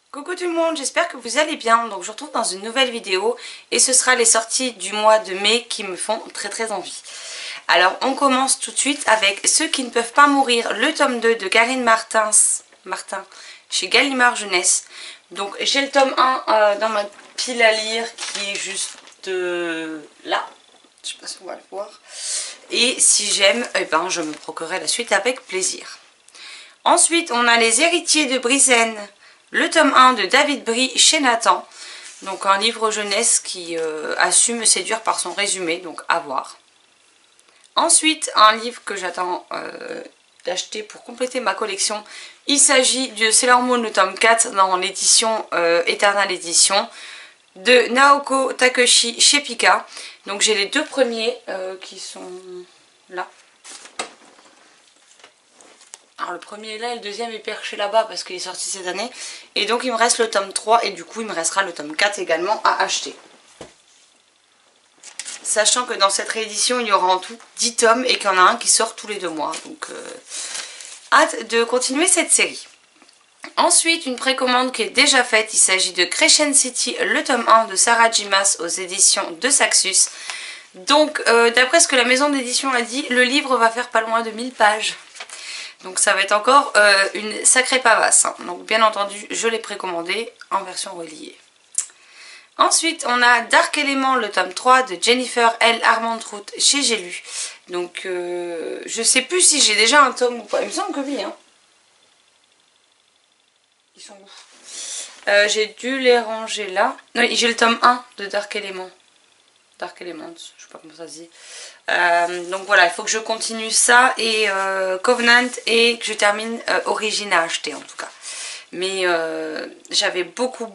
Coucou tout le monde, j'espère que vous allez bien. Donc je vous retrouve dans une nouvelle vidéo et ce sera les sorties du mois de mai qui me font très envie. Alors on commence tout de suite avec Ceux qui ne peuvent pas mourir, le tome 2 de Karine Martin chez Gallimard Jeunesse. Donc j'ai le tome 1 dans ma pile à lire qui est juste là. Je sais pas si on va le voir. Et si j'aime, eh ben, je me procurerai la suite avec plaisir. Ensuite on a Les Héritiers de Briseine, le tome 1 de David Brie chez Nathan. Donc un livre jeunesse qui a su me séduire par son résumé, donc à voir. Ensuite, un livre que j'attends d'acheter pour compléter ma collection. Il s'agit de Sailor Moon, le tome 4 dans l'édition Eternal Edition de Naoko Takeuchi chez Pika. Donc j'ai les deux premiers qui sont là. Alors le premier est là et le deuxième est perché là-bas parce qu'il est sorti cette année. Et donc il me reste le tome 3 et du coup il me restera le tome 4 également à acheter. Sachant que dans cette réédition il y aura en tout 10 tomes et qu'il y en a un qui sort tous les 2 mois. Donc hâte de continuer cette série. Ensuite une précommande qui est déjà faite, il s'agit de Crescent City, le tome 1 de Sarah J. Maas aux éditions de Saxus. Donc d'après ce que la maison d'édition a dit, le livre va faire pas loin de 1000 pages. Donc ça va être encore une sacrée pavasse. Hein. Donc bien entendu, je l'ai précommandé en version reliée. Ensuite, on a Dark Element, le tome 3 de Jennifer L. Armentrout chez J'ai lu. Donc je sais plus si j'ai déjà un tome ou pas. Il me semble que oui. Hein. Ils sont où? J'ai dû les ranger là. Oui, j'ai le tome 1 de Dark Element. Dark Elements, je sais pas comment ça se dit. Donc voilà, il faut que je continue ça et Covenant et que je termine Origin à acheter en tout cas. Mais j'avais beaucoup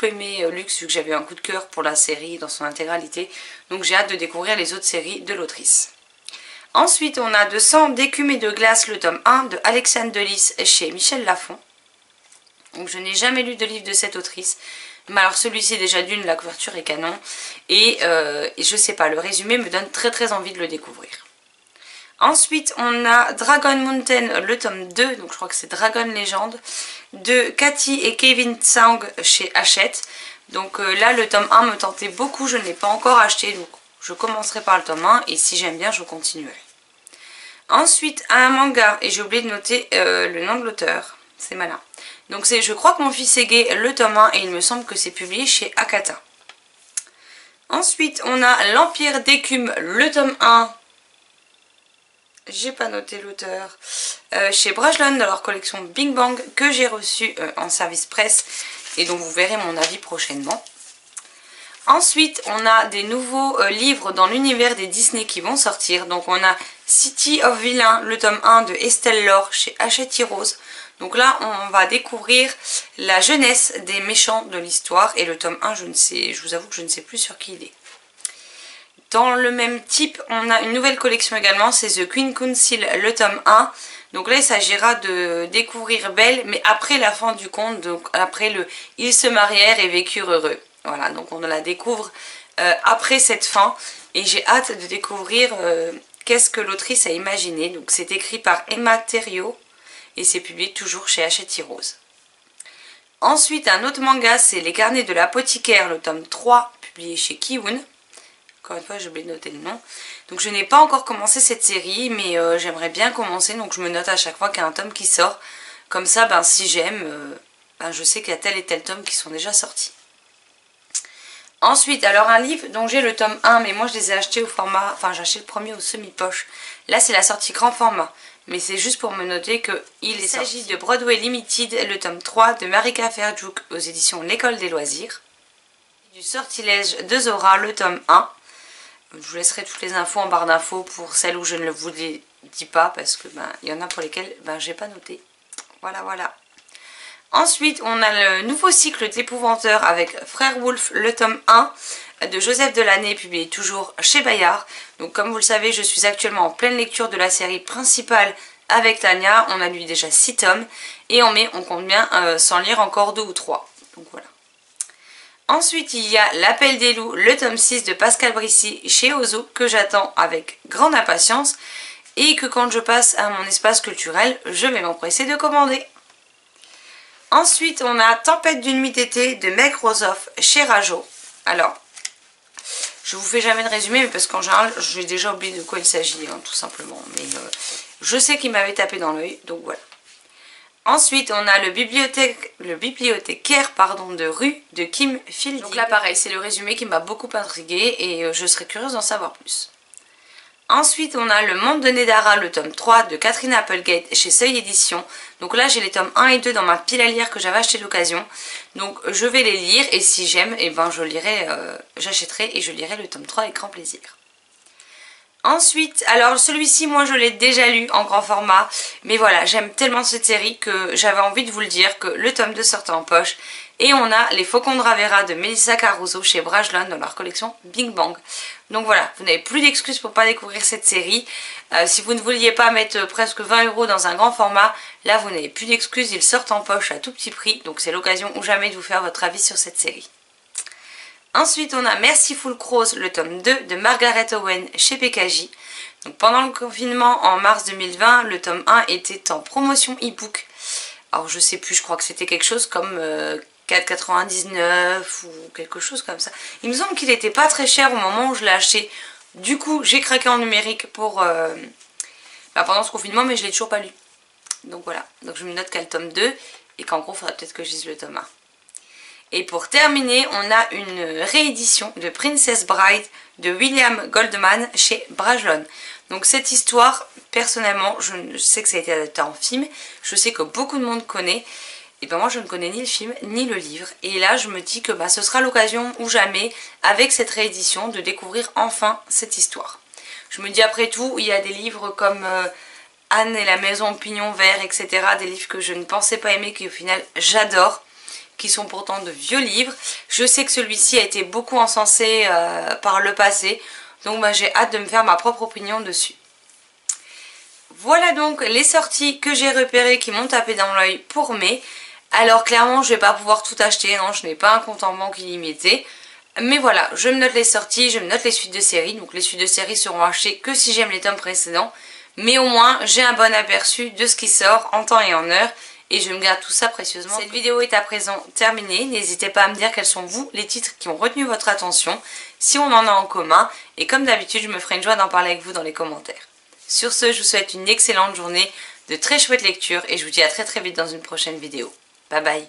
aimé Luxe vu que j'avais un coup de cœur pour la série dans son intégralité. Donc j'ai hâte de découvrir les autres séries de l'autrice. Ensuite on a De sang, d'écume et de glace, le tome 1 de Alexandre Delis chez Michel Lafon. Donc je n'ai jamais lu de livre de cette autrice. Mais alors celui-ci déjà d'une, la couverture est canon. Et je sais pas, le résumé me donne très envie de le découvrir. Ensuite on a Dragon Mountain, le tome 2, donc je crois que c'est Dragon Legend, de Cathy et Kevin Tsang chez Hachette. Donc là le tome 1 me tentait beaucoup, je ne l'ai pas encore acheté, donc je commencerai par le tome 1 et si j'aime bien je continuerai. Ensuite un manga, et j'ai oublié de noter le nom de l'auteur, c'est malin. Donc c'est Je crois que mon fils est gay, le tome 1, et il me semble que c'est publié chez Akata. Ensuite on a L'Empire d'écume, le tome 1. J'ai pas noté l'auteur. Chez Brajlon dans leur collection Bing Bang que j'ai reçu en service presse et dont vous verrez mon avis prochainement. Ensuite on a des nouveaux livres dans l'univers des Disney qui vont sortir. Donc on a City of Villains, le tome 1 de Estelle Laure chez Hachette Heroes. Donc là on va découvrir la jeunesse des méchants de l'histoire et le tome 1 je vous avoue que je ne sais plus sur qui il est. Dans le même type, on a une nouvelle collection également, c'est The Queen Council, le tome 1. Donc là, il s'agira de découvrir Belle, mais après la fin du conte, donc après le « Ils se marièrent et vécurent heureux ». Voilà, donc on la découvre après cette fin. Et j'ai hâte de découvrir qu'est-ce que l'autrice a imaginé. Donc c'est écrit par Emma Thériault et c'est publié toujours chez Hachette Heroes. Ensuite, un autre manga, c'est Les Carnets de l'apothicaire, le tome 3, publié chez Kiwoon. Encore une fois, j'ai oublié de noter le nom. Donc je n'ai pas encore commencé cette série, mais j'aimerais bien commencer. Donc je me note à chaque fois qu'il y a un tome qui sort. Comme ça, ben, si j'aime, je sais qu'il y a tel et tel tome qui sont déjà sortis. Ensuite, alors un livre dont j'ai le tome 1, mais moi je les ai achetés au format... Enfin, j'ai acheté le premier au semi-poche. Là, c'est la sortie grand format. Mais c'est juste pour me noter qu'il s'agit de Broadway Limited, le tome 3 de Marika Ferjuk aux éditions L'École des Loisirs. Du Sortilège de Zora, le tome 1. Je vous laisserai toutes les infos en barre d'infos pour celles où je ne vous les dis pas parce que il y en a pour lesquelles j'ai pas noté. Voilà. Ensuite, on a le nouveau cycle d'Épouvanteur avec Frère Wolf, le tome 1 de Joseph Delaney, publié toujours chez Bayard. Donc comme vous le savez, je suis actuellement en pleine lecture de la série principale avec Tania. On a lu déjà 6 tomes et en mai, on compte bien s'en lire encore 2 ou 3. Donc voilà. Ensuite, il y a L'Appel des loups, le tome 6 de Pascal Brissy chez Ozo, que j'attends avec grande impatience et que quand je passe à mon espace culturel, je vais m'empresser de commander. Ensuite, on a Tempête d'une nuit d'été de Meg Rosoff chez Rajo. Alors, je vous fais jamais de résumé, mais parce qu'en général, j'ai déjà oublié de quoi il s'agit, hein, tout simplement. Mais je sais qu'il m'avait tapé dans l'œil, donc voilà. Ensuite, on a le bibliothécaire de Rue de Kim Fielding. Donc là, pareil, c'est le résumé qui m'a beaucoup intriguée et je serais curieuse d'en savoir plus. Ensuite, on a Le Monde de Nedara, le tome 3 de Catherine Applegate chez Seuil Édition. Donc là, j'ai les tomes 1 et 2 dans ma pile à lire que j'avais acheté d'occasion. Donc je vais les lire et si j'aime, eh ben, j'achèterai et je lirai le tome 3 avec grand plaisir. Ensuite, alors celui-ci, moi je l'ai déjà lu en grand format, mais voilà, j'aime tellement cette série que j'avais envie de vous le dire, que le tome 2 sortait en poche. Et on a Les Faucons de Ravera de Melissa Caruso chez Brajlon dans leur collection Big Bang. Donc voilà, vous n'avez plus d'excuses pour ne pas découvrir cette série. Si vous ne vouliez pas mettre presque 20 € dans un grand format, là vous n'avez plus d'excuses, ils sortent en poche à tout petit prix. Donc c'est l'occasion ou jamais de vous faire votre avis sur cette série. Ensuite, on a Merciful Crows, le tome 2 de Margaret Owen chez PKJ. Donc, pendant le confinement, en mars 2020, le tome 1 était en promotion e-book. Alors, je sais plus, je crois que c'était quelque chose comme 4,99 ou quelque chose comme ça. Il me semble qu'il n'était pas très cher au moment où je l'ai acheté. Du coup, j'ai craqué en numérique pour pendant ce confinement, mais je ne l'ai toujours pas lu. Donc voilà, donc je me note qu'il y a le tome 2 et qu'en gros, il faudrait peut-être que je lise le tome 1. Et pour terminer, on a une réédition de Princess Bride de William Goldman chez Brajlon. Donc cette histoire, personnellement, je sais que ça a été adapté en film, je sais que beaucoup de monde connaît, et ben moi je ne connais ni le film ni le livre. Et là je me dis que ce sera l'occasion ou jamais, avec cette réédition, de découvrir enfin cette histoire. Je me dis après tout, il y a des livres comme Anne et la maison au pignon vert, etc. Des livres que je ne pensais pas aimer, qui au final j'adore, qui sont pourtant de vieux livres. Je sais que celui-ci a été beaucoup encensé par le passé, donc j'ai hâte de me faire ma propre opinion dessus. Voilà donc les sorties que j'ai repérées qui m'ont tapé dans l'œil pour mai. Alors clairement je ne vais pas pouvoir tout acheter, non, je n'ai pas un compte en banque illimité. Mais voilà, je me note les sorties, je me note les suites de séries. Donc les suites de séries seront achetées que si j'aime les tomes précédents. Mais au moins j'ai un bon aperçu de ce qui sort en temps et en heure. Et je me garde tout ça précieusement. Cette vidéo est à présent terminée. N'hésitez pas à me dire quels sont vous les titres qui ont retenu votre attention, si on en a en commun. Et comme d'habitude, je me ferai une joie d'en parler avec vous dans les commentaires. Sur ce, je vous souhaite une excellente journée, de très chouettes lectures et je vous dis à très vite dans une prochaine vidéo. Bye bye.